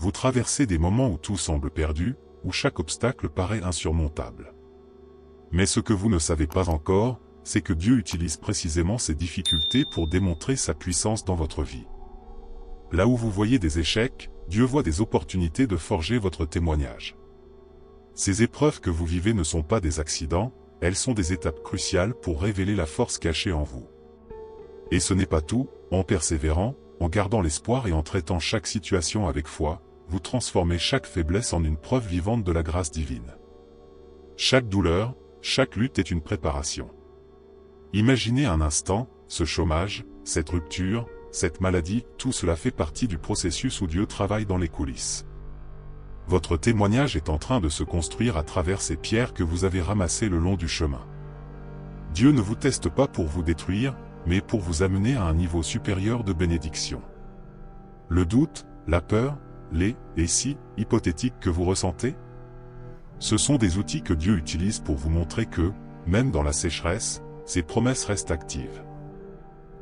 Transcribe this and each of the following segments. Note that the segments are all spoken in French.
Vous traversez des moments où tout semble perdu, où chaque obstacle paraît insurmontable. Mais ce que vous ne savez pas encore, c'est que Dieu utilise précisément ces difficultés pour démontrer sa puissance dans votre vie. Là où vous voyez des échecs, Dieu voit des opportunités de forger votre témoignage. Ces épreuves que vous vivez ne sont pas des accidents, elles sont des étapes cruciales pour révéler la force cachée en vous. Et ce n'est pas tout, en persévérant, en gardant l'espoir et en traitant chaque situation avec foi, vous transformez chaque faiblesse en une preuve vivante de la grâce divine. Chaque douleur, chaque lutte est une préparation. Imaginez un instant, ce chômage, cette rupture, cette maladie, tout cela fait partie du processus où Dieu travaille dans les coulisses. Votre témoignage est en train de se construire à travers ces pierres que vous avez ramassées le long du chemin. Dieu ne vous teste pas pour vous détruire, mais pour vous amener à un niveau supérieur de bénédiction. Le doute, la peur, les « et si » hypothétiques que vous ressentez, ce sont des outils que Dieu utilise pour vous montrer que, même dans la sécheresse, ses promesses restent actives.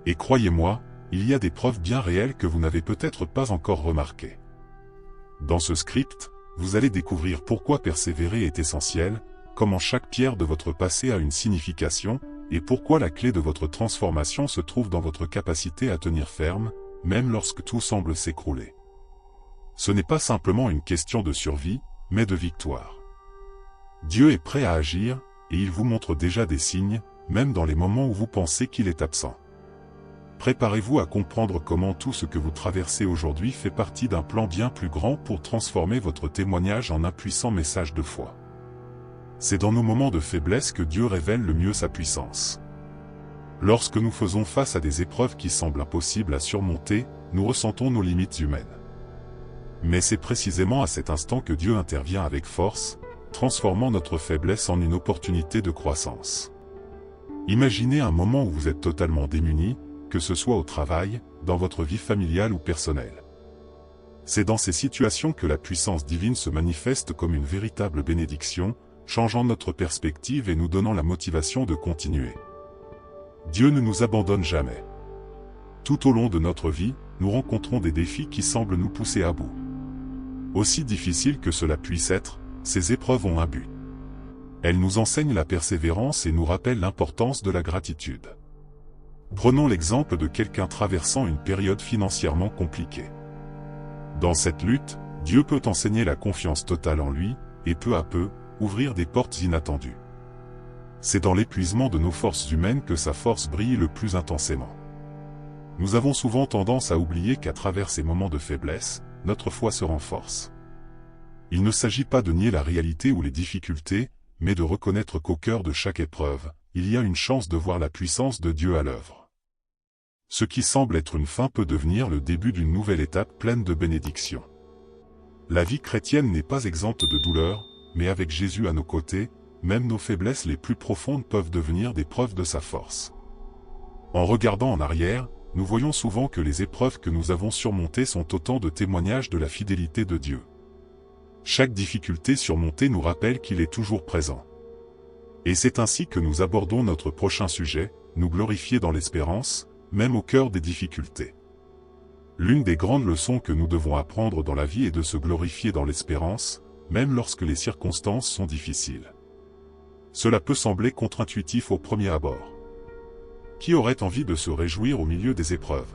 Et croyez-moi, il y a des preuves bien réelles que vous n'avez peut-être pas encore remarquées. Dans ce script, vous allez découvrir pourquoi persévérer est essentiel, comment chaque pierre de votre passé a une signification, et pourquoi la clé de votre transformation se trouve dans votre capacité à tenir ferme, même lorsque tout semble s'écrouler. Ce n'est pas simplement une question de survie, mais de victoire. Dieu est prêt à agir, et il vous montre déjà des signes, même dans les moments où vous pensez qu'il est absent. Préparez-vous à comprendre comment tout ce que vous traversez aujourd'hui fait partie d'un plan bien plus grand pour transformer votre témoignage en un puissant message de foi. C'est dans nos moments de faiblesse que Dieu révèle le mieux sa puissance. Lorsque nous faisons face à des épreuves qui semblent impossibles à surmonter, nous ressentons nos limites humaines. Mais c'est précisément à cet instant que Dieu intervient avec force, transformant notre faiblesse en une opportunité de croissance. Imaginez un moment où vous êtes totalement démuni, que ce soit au travail, dans votre vie familiale ou personnelle. C'est dans ces situations que la puissance divine se manifeste comme une véritable bénédiction, changeant notre perspective et nous donnant la motivation de continuer. Dieu ne nous abandonne jamais. Tout au long de notre vie, nous rencontrons des défis qui semblent nous pousser à bout. Aussi difficile que cela puisse être, ces épreuves ont un but. Elles nous enseignent la persévérance et nous rappellent l'importance de la gratitude. Prenons l'exemple de quelqu'un traversant une période financièrement compliquée. Dans cette lutte, Dieu peut enseigner la confiance totale en lui, et peu à peu, ouvrir des portes inattendues. C'est dans l'épuisement de nos forces humaines que sa force brille le plus intensément. Nous avons souvent tendance à oublier qu'à travers ces moments de faiblesse, notre foi se renforce. Il ne s'agit pas de nier la réalité ou les difficultés, mais de reconnaître qu'au cœur de chaque épreuve, il y a une chance de voir la puissance de Dieu à l'œuvre. Ce qui semble être une fin peut devenir le début d'une nouvelle étape pleine de bénédictions. La vie chrétienne n'est pas exempte de douleurs, mais avec Jésus à nos côtés, même nos faiblesses les plus profondes peuvent devenir des preuves de sa force. En regardant en arrière, nous voyons souvent que les épreuves que nous avons surmontées sont autant de témoignages de la fidélité de Dieu. Chaque difficulté surmontée nous rappelle qu'il est toujours présent. Et c'est ainsi que nous abordons notre prochain sujet, nous glorifier dans l'espérance, même au cœur des difficultés. L'une des grandes leçons que nous devons apprendre dans la vie est de se glorifier dans l'espérance, même lorsque les circonstances sont difficiles. Cela peut sembler contre-intuitif au premier abord. Qui aurait envie de se réjouir au milieu des épreuves?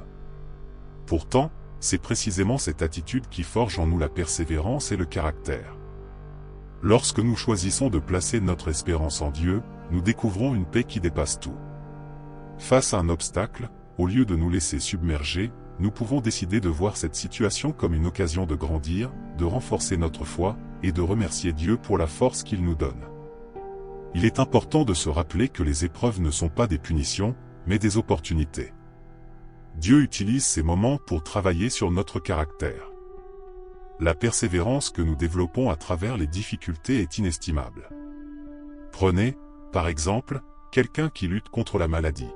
Pourtant, c'est précisément cette attitude qui forge en nous la persévérance et le caractère. Lorsque nous choisissons de placer notre espérance en Dieu, nous découvrons une paix qui dépasse tout. Face à un obstacle, au lieu de nous laisser submerger, nous pouvons décider de voir cette situation comme une occasion de grandir, de renforcer notre foi, et de remercier Dieu pour la force qu'il nous donne. Il est important de se rappeler que les épreuves ne sont pas des punitions, mais des opportunités. Dieu utilise ces moments pour travailler sur notre caractère. La persévérance que nous développons à travers les difficultés est inestimable. Prenez, par exemple, quelqu'un qui lutte contre la maladie.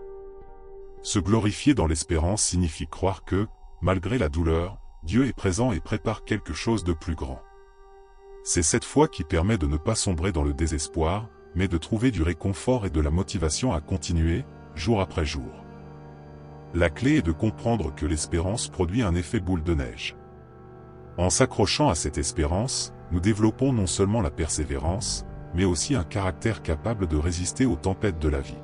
Se glorifier dans l'espérance signifie croire que, malgré la douleur, Dieu est présent et prépare quelque chose de plus grand. C'est cette foi qui permet de ne pas sombrer dans le désespoir, mais de trouver du réconfort et de la motivation à continuer, jour après jour. La clé est de comprendre que l'espérance produit un effet boule de neige. En s'accrochant à cette espérance, nous développons non seulement la persévérance, mais aussi un caractère capable de résister aux tempêtes de la vie.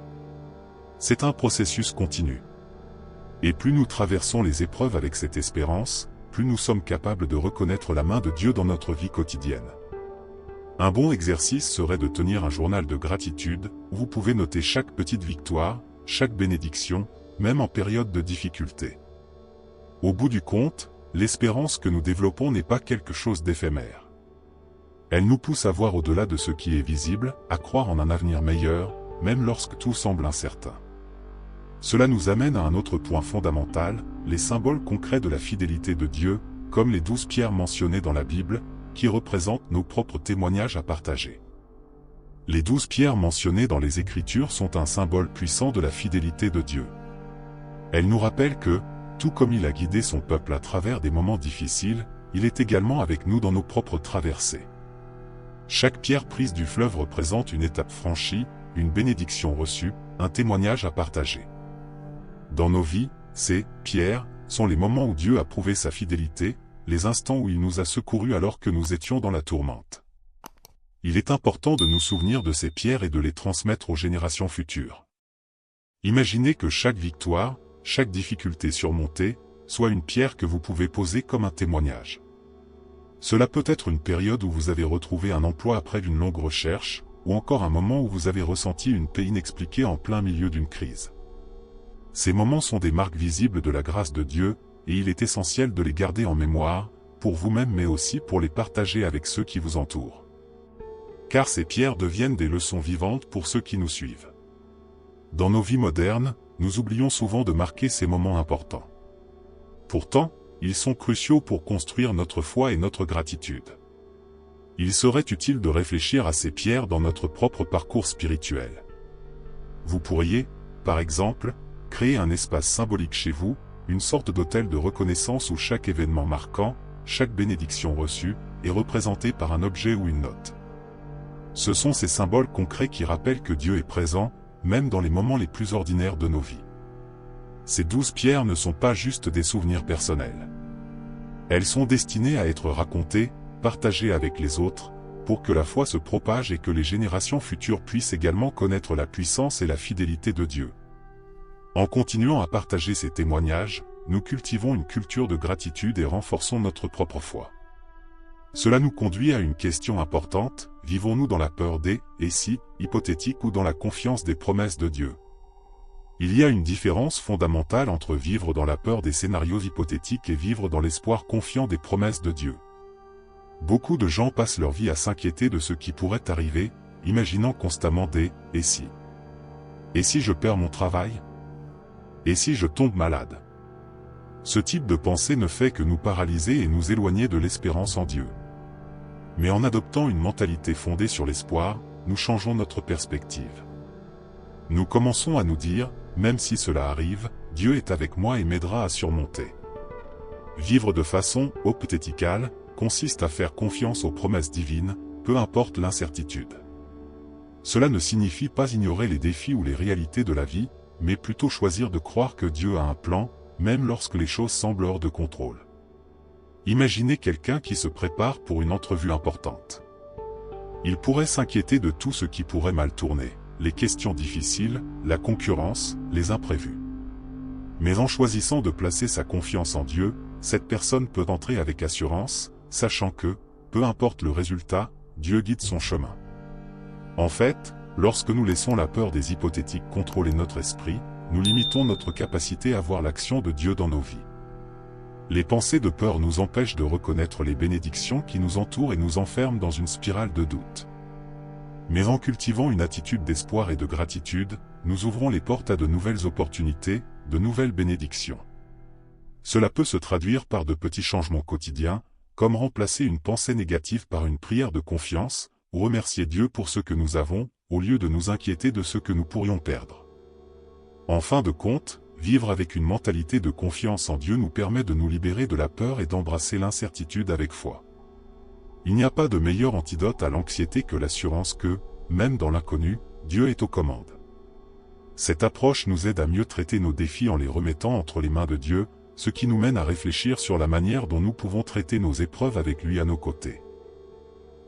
C'est un processus continu. Et plus nous traversons les épreuves avec cette espérance, plus nous sommes capables de reconnaître la main de Dieu dans notre vie quotidienne. Un bon exercice serait de tenir un journal de gratitude, où vous pouvez noter chaque petite victoire, chaque bénédiction, même en période de difficulté. Au bout du compte, l'espérance que nous développons n'est pas quelque chose d'éphémère. Elle nous pousse à voir au-delà de ce qui est visible, à croire en un avenir meilleur, même lorsque tout semble incertain. Cela nous amène à un autre point fondamental, les symboles concrets de la fidélité de Dieu, comme les 12 pierres mentionnées dans la Bible, qui représentent nos propres témoignages à partager. Les 12 pierres mentionnées dans les Écritures sont un symbole puissant de la fidélité de Dieu. Elles nous rappellent que, tout comme il a guidé son peuple à travers des moments difficiles, il est également avec nous dans nos propres traversées. Chaque pierre prise du fleuve représente une étape franchie, une bénédiction reçue, un témoignage à partager. Dans nos vies, ces pierres sont les moments où Dieu a prouvé sa fidélité, les instants où il nous a secourus alors que nous étions dans la tourmente. Il est important de nous souvenir de ces pierres et de les transmettre aux générations futures. Imaginez que chaque victoire, chaque difficulté surmontée, soit une pierre que vous pouvez poser comme un témoignage. Cela peut être une période où vous avez retrouvé un emploi après une longue recherche, ou encore un moment où vous avez ressenti une paix inexpliquée en plein milieu d'une crise. Ces moments sont des marques visibles de la grâce de Dieu, et il est essentiel de les garder en mémoire, pour vous-même mais aussi pour les partager avec ceux qui vous entourent. Car ces pierres deviennent des leçons vivantes pour ceux qui nous suivent. Dans nos vies modernes, nous oublions souvent de marquer ces moments importants. Pourtant, ils sont cruciaux pour construire notre foi et notre gratitude. Il serait utile de réfléchir à ces pierres dans notre propre parcours spirituel. Vous pourriez, par exemple, créer un espace symbolique chez vous, une sorte d'hôtel de reconnaissance où chaque événement marquant, chaque bénédiction reçue, est représentée par un objet ou une note. Ce sont ces symboles concrets qui rappellent que Dieu est présent, même dans les moments les plus ordinaires de nos vies. Ces 12 pierres ne sont pas juste des souvenirs personnels. Elles sont destinées à être racontées, partagées avec les autres, pour que la foi se propage et que les générations futures puissent également connaître la puissance et la fidélité de Dieu. En continuant à partager ces témoignages, nous cultivons une culture de gratitude et renforçons notre propre foi. Cela nous conduit à une question importante, vivons-nous dans la peur des « et si » hypothétiques ou dans la confiance des promesses de Dieu? Il y a une différence fondamentale entre vivre dans la peur des scénarios hypothétiques et vivre dans l'espoir confiant des promesses de Dieu. Beaucoup de gens passent leur vie à s'inquiéter de ce qui pourrait arriver, imaginant constamment des « et si ». Et si je perds mon travail? Et si je tombe malade? Ce type de pensée ne fait que nous paralyser et nous éloigner de l'espérance en Dieu. Mais en adoptant une mentalité fondée sur l'espoir, nous changeons notre perspective. Nous commençons à nous dire, même si cela arrive, Dieu est avec moi et m'aidera à surmonter. Vivre de façon hypothéticale consiste à faire confiance aux promesses divines, peu importe l'incertitude. Cela ne signifie pas ignorer les défis ou les réalités de la vie, mais plutôt choisir de croire que Dieu a un plan, même lorsque les choses semblent hors de contrôle. Imaginez quelqu'un qui se prépare pour une entrevue importante. Il pourrait s'inquiéter de tout ce qui pourrait mal tourner, les questions difficiles, la concurrence, les imprévus. Mais en choisissant de placer sa confiance en Dieu, cette personne peut entrer avec assurance, sachant que, peu importe le résultat, Dieu guide son chemin. En fait, lorsque nous laissons la peur des hypothétiques contrôler notre esprit, nous limitons notre capacité à voir l'action de Dieu dans nos vies. Les pensées de peur nous empêchent de reconnaître les bénédictions qui nous entourent et nous enferment dans une spirale de doute. Mais en cultivant une attitude d'espoir et de gratitude, nous ouvrons les portes à de nouvelles opportunités, de nouvelles bénédictions. Cela peut se traduire par de petits changements quotidiens, comme remplacer une pensée négative par une prière de confiance, ou remercier Dieu pour ce que nous avons, au lieu de nous inquiéter de ce que nous pourrions perdre. En fin de compte, vivre avec une mentalité de confiance en Dieu nous permet de nous libérer de la peur et d'embrasser l'incertitude avec foi. Il n'y a pas de meilleur antidote à l'anxiété que l'assurance que, même dans l'inconnu, Dieu est aux commandes. Cette approche nous aide à mieux traiter nos défis en les remettant entre les mains de Dieu, ce qui nous mène à réfléchir sur la manière dont nous pouvons traiter nos épreuves avec lui à nos côtés.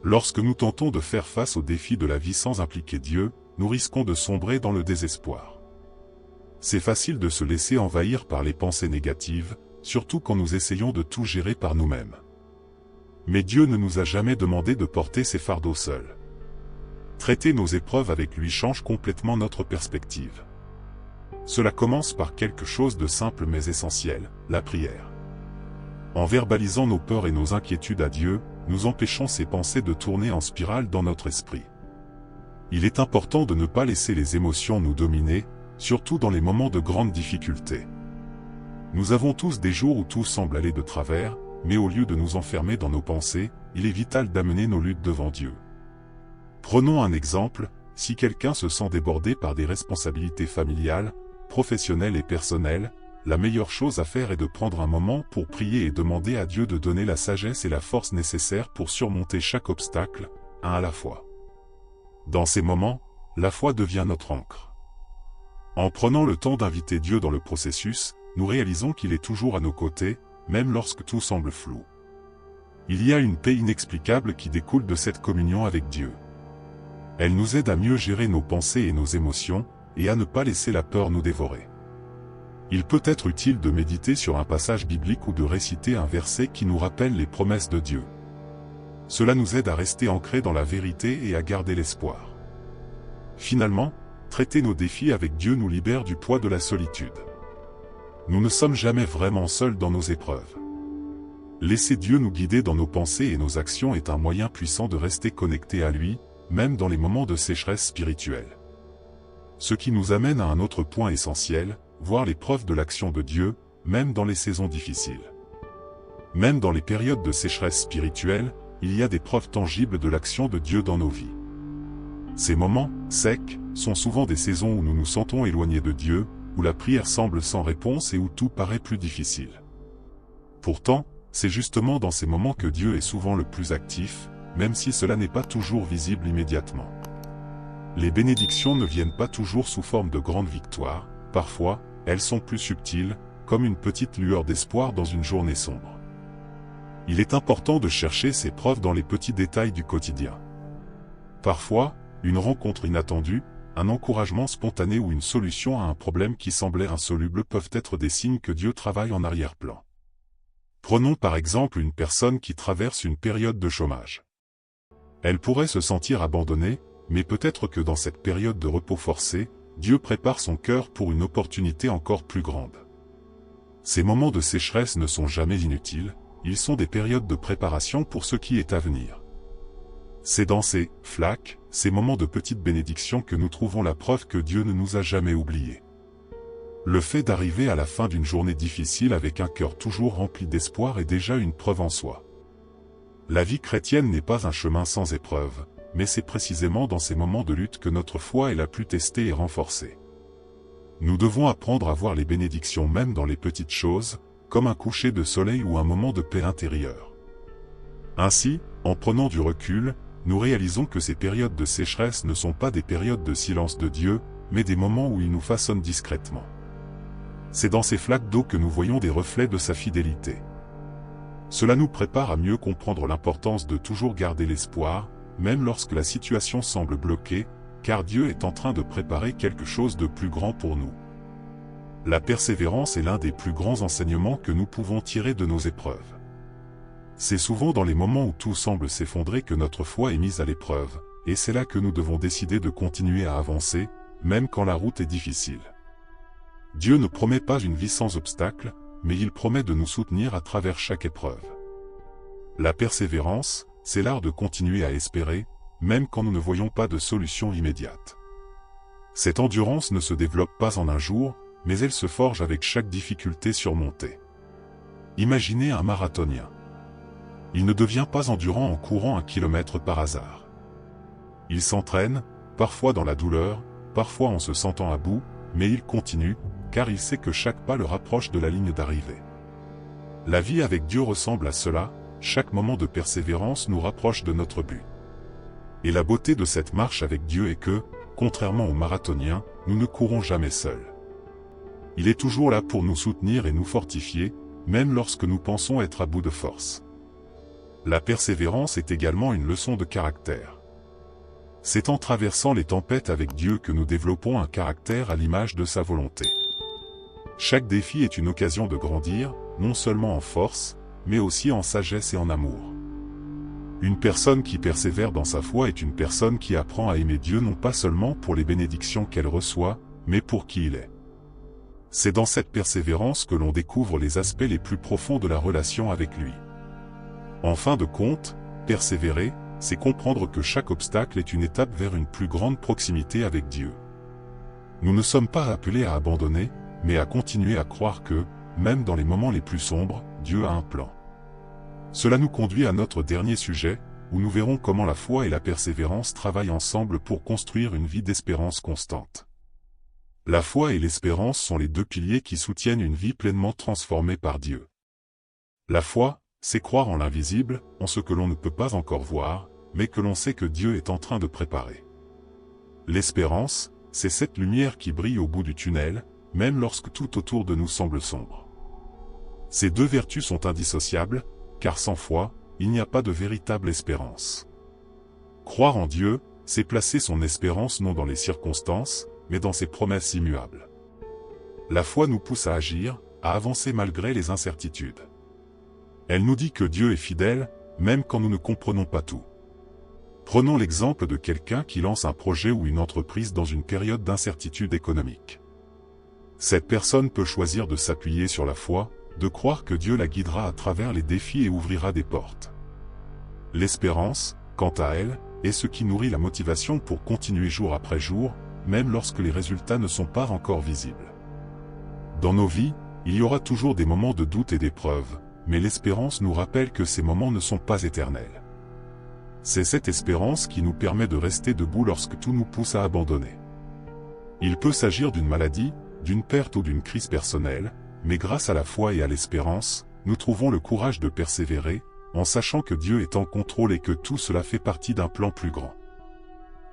Lorsque nous tentons de faire face aux défis de la vie sans impliquer Dieu, nous risquons de sombrer dans le désespoir. C'est facile de se laisser envahir par les pensées négatives, surtout quand nous essayons de tout gérer par nous-mêmes. Mais Dieu ne nous a jamais demandé de porter ces fardeaux seuls. Traiter nos épreuves avec lui change complètement notre perspective. Cela commence par quelque chose de simple mais essentiel, la prière. En verbalisant nos peurs et nos inquiétudes à Dieu, nous empêchons ces pensées de tourner en spirale dans notre esprit. Il est important de ne pas laisser les émotions nous dominer, surtout dans les moments de grande difficulté. Nous avons tous des jours où tout semble aller de travers, mais au lieu de nous enfermer dans nos pensées, il est vital d'amener nos luttes devant Dieu. Prenons un exemple, si quelqu'un se sent débordé par des responsabilités familiales, professionnelles et personnelles, la meilleure chose à faire est de prendre un moment pour prier et demander à Dieu de donner la sagesse et la force nécessaires pour surmonter chaque obstacle, un à la fois. Dans ces moments, la foi devient notre ancre. En prenant le temps d'inviter Dieu dans le processus, nous réalisons qu'il est toujours à nos côtés, même lorsque tout semble flou. Il y a une paix inexplicable qui découle de cette communion avec Dieu. Elle nous aide à mieux gérer nos pensées et nos émotions, et à ne pas laisser la peur nous dévorer. Il peut être utile de méditer sur un passage biblique ou de réciter un verset qui nous rappelle les promesses de Dieu. Cela nous aide à rester ancrés dans la vérité et à garder l'espoir. Finalement, traiter nos défis avec Dieu nous libère du poids de la solitude. Nous ne sommes jamais vraiment seuls dans nos épreuves. Laisser Dieu nous guider dans nos pensées et nos actions est un moyen puissant de rester connectés à lui, même dans les moments de sécheresse spirituelle. Ce qui nous amène à un autre point essentiel, voir les preuves de l'action de Dieu, même dans les saisons difficiles. Même dans les périodes de sécheresse spirituelle, il y a des preuves tangibles de l'action de Dieu dans nos vies. Ces moments, secs, sont souvent des saisons où nous nous sentons éloignés de Dieu, où la prière semble sans réponse et où tout paraît plus difficile. Pourtant, c'est justement dans ces moments que Dieu est souvent le plus actif, même si cela n'est pas toujours visible immédiatement. Les bénédictions ne viennent pas toujours sous forme de grandes victoires, parfois, elles sont plus subtiles, comme une petite lueur d'espoir dans une journée sombre. Il est important de chercher ces preuves dans les petits détails du quotidien. Parfois, une rencontre inattendue, un encouragement spontané ou une solution à un problème qui semblait insoluble peuvent être des signes que Dieu travaille en arrière-plan. Prenons par exemple une personne qui traverse une période de chômage. Elle pourrait se sentir abandonnée, mais peut-être que dans cette période de repos forcé, Dieu prépare son cœur pour une opportunité encore plus grande. Ces moments de sécheresse ne sont jamais inutiles, ils sont des périodes de préparation pour ce qui est à venir. C'est dans ces flaques, ces moments de petite bénédiction que nous trouvons la preuve que Dieu ne nous a jamais oubliés. Le fait d'arriver à la fin d'une journée difficile avec un cœur toujours rempli d'espoir est déjà une preuve en soi. La vie chrétienne n'est pas un chemin sans épreuves, mais c'est précisément dans ces moments de lutte que notre foi est la plus testée et renforcée. Nous devons apprendre à voir les bénédictions même dans les petites choses, comme un coucher de soleil ou un moment de paix intérieure. Ainsi, en prenant du recul, nous réalisons que ces périodes de sécheresse ne sont pas des périodes de silence de Dieu, mais des moments où il nous façonne discrètement. C'est dans ces flaques d'eau que nous voyons des reflets de sa fidélité. Cela nous prépare à mieux comprendre l'importance de toujours garder l'espoir, même lorsque la situation semble bloquée, car Dieu est en train de préparer quelque chose de plus grand pour nous. La persévérance est l'un des plus grands enseignements que nous pouvons tirer de nos épreuves. C'est souvent dans les moments où tout semble s'effondrer que notre foi est mise à l'épreuve, et c'est là que nous devons décider de continuer à avancer, même quand la route est difficile. Dieu ne promet pas une vie sans obstacles, mais il promet de nous soutenir à travers chaque épreuve. La persévérance, c'est l'art de continuer à espérer, même quand nous ne voyons pas de solution immédiate. Cette endurance ne se développe pas en un jour, mais elle se forge avec chaque difficulté surmontée. Imaginez un marathonien. Il ne devient pas endurant en courant 1 kilomètre par hasard. Il s'entraîne, parfois dans la douleur, parfois en se sentant à bout, mais il continue, car il sait que chaque pas le rapproche de la ligne d'arrivée. La vie avec Dieu ressemble à cela, chaque moment de persévérance nous rapproche de notre but. Et la beauté de cette marche avec Dieu est que, contrairement aux marathoniens, nous ne courons jamais seuls. il est toujours là pour nous soutenir et nous fortifier, même lorsque nous pensons être à bout de force. La persévérance est également une leçon de caractère. C'est en traversant les tempêtes avec Dieu que nous développons un caractère à l'image de sa volonté. Chaque défi est une occasion de grandir, non seulement en force, mais aussi en sagesse et en amour. Une personne qui persévère dans sa foi est une personne qui apprend à aimer Dieu non pas seulement pour les bénédictions qu'elle reçoit, mais pour qui il est. C'est dans cette persévérance que l'on découvre les aspects les plus profonds de la relation avec lui. En fin de compte, persévérer, c'est comprendre que chaque obstacle est une étape vers une plus grande proximité avec Dieu. Nous ne sommes pas appelés à abandonner, mais à continuer à croire que, même dans les moments les plus sombres, Dieu a un plan. Cela nous conduit à notre dernier sujet, où nous verrons comment la foi et la persévérance travaillent ensemble pour construire une vie d'espérance constante. La foi et l'espérance sont les deux piliers qui soutiennent une vie pleinement transformée par Dieu. La foi, c'est croire en l'invisible, en ce que l'on ne peut pas encore voir, mais que l'on sait que Dieu est en train de préparer. L'espérance, c'est cette lumière qui brille au bout du tunnel, même lorsque tout autour de nous semble sombre. Ces deux vertus sont indissociables, car sans foi, il n'y a pas de véritable espérance. Croire en Dieu, c'est placer son espérance non dans les circonstances, mais dans ses promesses immuables. La foi nous pousse à agir, à avancer malgré les incertitudes. Elle nous dit que Dieu est fidèle, même quand nous ne comprenons pas tout. Prenons l'exemple de quelqu'un qui lance un projet ou une entreprise dans une période d'incertitude économique. Cette personne peut choisir de s'appuyer sur la foi, de croire que Dieu la guidera à travers les défis et ouvrira des portes. L'espérance, quant à elle, est ce qui nourrit la motivation pour continuer jour après jour, même lorsque les résultats ne sont pas encore visibles. Dans nos vies, il y aura toujours des moments de doute et d'épreuve, mais l'espérance nous rappelle que ces moments ne sont pas éternels. C'est cette espérance qui nous permet de rester debout lorsque tout nous pousse à abandonner. Il peut s'agir d'une maladie, d'une perte ou d'une crise personnelle, mais grâce à la foi et à l'espérance, nous trouvons le courage de persévérer, en sachant que Dieu est en contrôle et que tout cela fait partie d'un plan plus grand.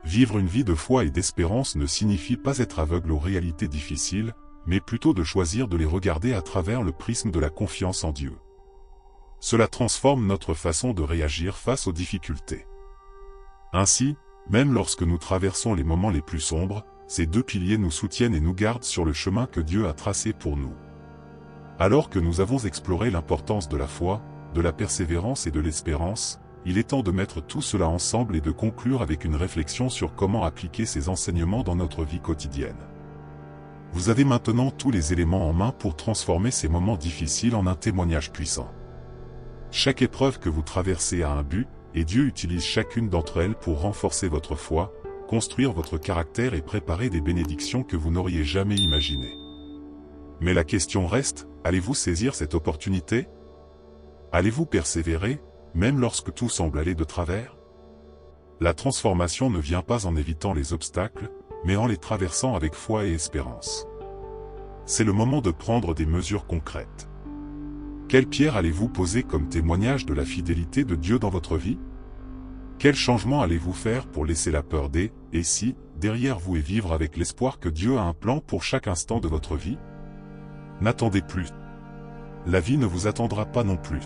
Vivre une vie de foi et d'espérance ne signifie pas être aveugle aux réalités difficiles, mais plutôt de choisir de les regarder à travers le prisme de la confiance en Dieu. Cela transforme notre façon de réagir face aux difficultés. Ainsi, même lorsque nous traversons les moments les plus sombres, ces deux piliers nous soutiennent et nous gardent sur le chemin que Dieu a tracé pour nous. Alors que nous avons exploré l'importance de la foi, de la persévérance et de l'espérance, il est temps de mettre tout cela ensemble et de conclure avec une réflexion sur comment appliquer ces enseignements dans notre vie quotidienne. Vous avez maintenant tous les éléments en main pour transformer ces moments difficiles en un témoignage puissant. Chaque épreuve que vous traversez a un but, et Dieu utilise chacune d'entre elles pour renforcer votre foi, construire votre caractère et préparer des bénédictions que vous n'auriez jamais imaginées. Mais la question reste, allez-vous saisir cette opportunité? Allez-vous persévérer, même lorsque tout semble aller de travers? La transformation ne vient pas en évitant les obstacles, mais en les traversant avec foi et espérance. C'est le moment de prendre des mesures concrètes. Quelle pierre allez-vous poser comme témoignage de la fidélité de Dieu dans votre vie? Quel changement allez-vous faire pour laisser la peur des « et si » derrière vous et vivre avec l'espoir que Dieu a un plan pour chaque instant de votre vie? N'attendez plus. La vie ne vous attendra pas non plus.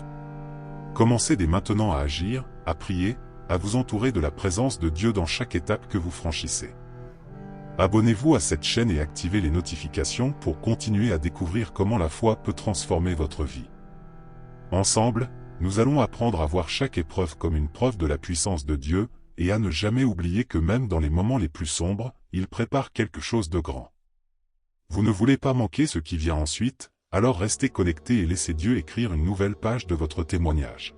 Commencez dès maintenant à agir, à prier, à vous entourer de la présence de Dieu dans chaque étape que vous franchissez. Abonnez-vous à cette chaîne et activez les notifications pour continuer à découvrir comment la foi peut transformer votre vie. Ensemble, nous allons apprendre à voir chaque épreuve comme une preuve de la puissance de Dieu, et à ne jamais oublier que même dans les moments les plus sombres, il prépare quelque chose de grand. Vous ne voulez pas manquer ce qui vient ensuite, alors restez connectés et laissez Dieu écrire une nouvelle page de votre témoignage.